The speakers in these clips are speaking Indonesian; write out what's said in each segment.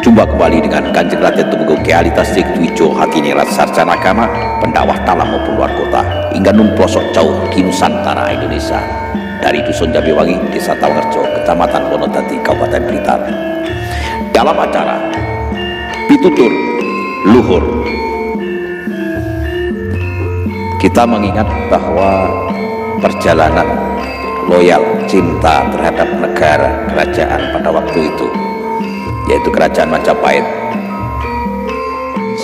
Jumpa kembali dengan Kanjeng Raden Tumenggung Kyai Tasik Dwijo Hatiningrat Sarjana Agama, pendakwah dalam maupun luar kota, hingga nun pelosok jauh di Nusantara Indonesia, dari Dusun Jambiwangi, Desa Tawangerjo, Kecamatan Wonodadi, Kabupaten Blitar. Dalam acara Pitutur Luhur, kita mengingat bahwa perjalanan loyal cinta terhadap negara kerajaan pada waktu itu, yaitu Kerajaan Majapahit,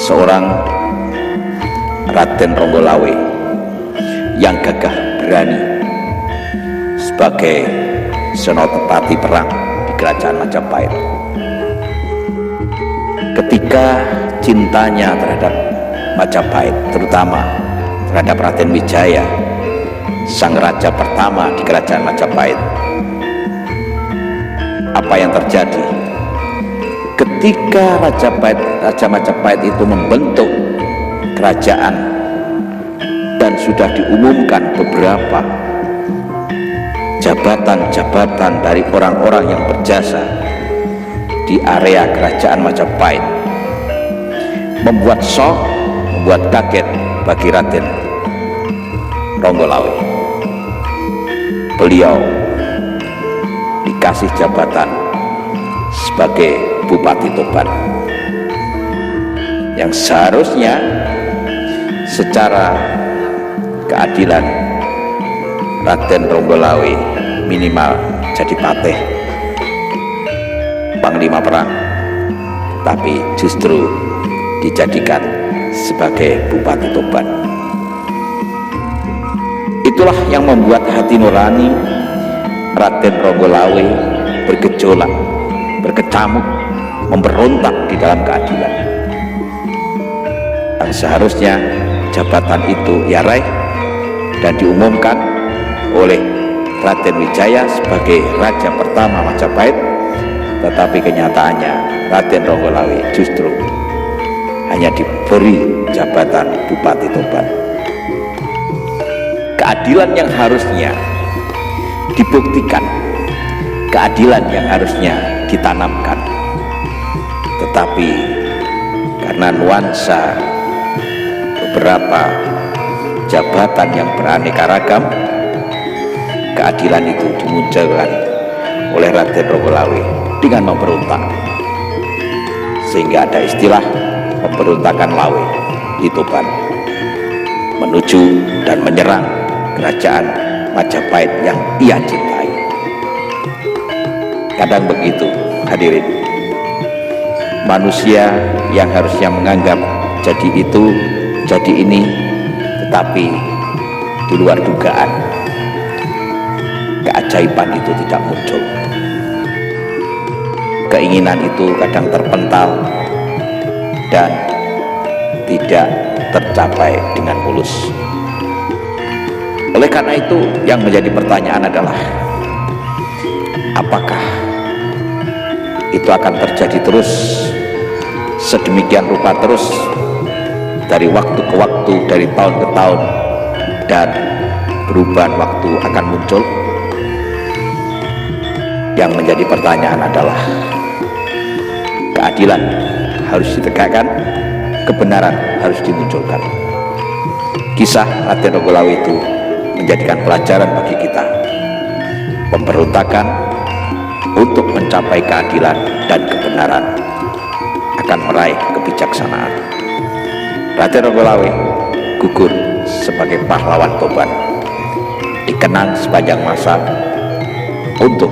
seorang Raden Ronggolawe yang gagah berani sebagai senopati perang di Kerajaan Majapahit. Ketika cintanya terhadap Majapahit, terutama terhadap Raden Wijaya, sang raja pertama di Kerajaan Majapahit, apa yang terjadi? Ketika Raja Majapahit itu membentuk kerajaan dan sudah diumumkan beberapa jabatan-jabatan dari orang-orang yang berjasa di area Kerajaan Majapahit, membuat shock, membuat kaget bagi Raden Ronggolawe. Beliau dikasih jabatan sebagai Bupati Tuban, yang seharusnya secara keadilan Raden Ronggolawe minimal jadi patih, panglima perang, tapi justru dijadikan sebagai Bupati Tuban. Itulah yang membuat hati nurani Raden Ronggolawe bergejolak, berkecamuk, memberontak di dalam keadilan. Yang seharusnya jabatan itu ia raih dan diumumkan oleh Raden Wijaya sebagai raja pertama Majapahit, tetapi kenyataannya Raden Ronggolawe justru hanya diberi jabatan Bupati Tuban. Keadilan yang harusnya dibuktikan, keadilan yang harusnya ditanamkan, tetapi karena nuansa beberapa jabatan yang beraneka ragam, keadilan itu dimunculkan oleh Raden Ronggolawe dengan memberontak, sehingga ada istilah pemberontakan Lawe di Tuban, menuju dan menyerang Kerajaan Majapahit yang ia cintai. Kadang begitu, hadirin, manusia yang harusnya menganggap jadi itu, jadi ini, tetapi di luar dugaan, keajaiban itu tidak muncul. Keinginan itu kadang terpental dan tidak tercapai dengan mulus. Oleh karena itu, yang menjadi pertanyaan adalah, apakah itu akan terjadi terus sedemikian rupa terus dari waktu ke waktu, dari tahun ke tahun, dan perubahan waktu akan muncul? Yang menjadi pertanyaan adalah, keadilan harus ditegakkan, kebenaran harus dimunculkan. Kisah Raden Ronggolawe itu menjadikan pelajaran bagi kita. Pemberontakan untuk mencapai keadilan dan kebenaran akan meraih kebijaksanaan. Raden Ronggolawe gugur sebagai pahlawan Tuban, dikenang sepanjang masa untuk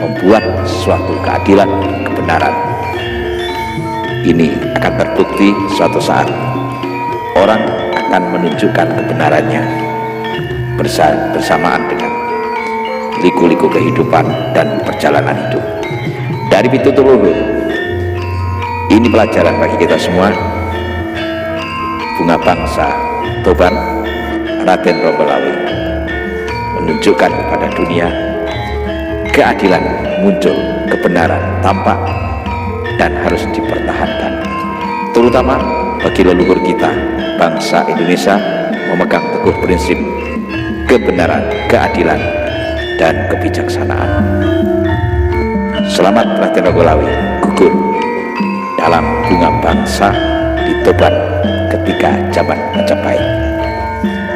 membuat suatu keadilan dan kebenaran. Ini akan terbukti suatu saat orang akan menunjukkan kebenarannya bersamaan dengan liku-liku kehidupan dan perjalanan hidup. Dari Pitutur Luhur, ini pelajaran bagi kita semua. Bunga bangsa Tuban, Raden Ronggolawe, menunjukkan kepada dunia keadilan muncul, kebenaran tampak dan harus dipertahankan, terutama bagi leluhur kita, bangsa Indonesia, memegang teguh prinsip kebenaran, keadilan, dan kebijaksanaan. Selamat Raden Ronggolawe gugur dalam bunga bangsa ditebar ketika zaman Majapahit.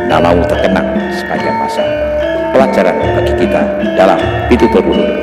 Namamu terkenang sepanjang masa. Pelajaran bagi kita dalam Pitutur Ulur.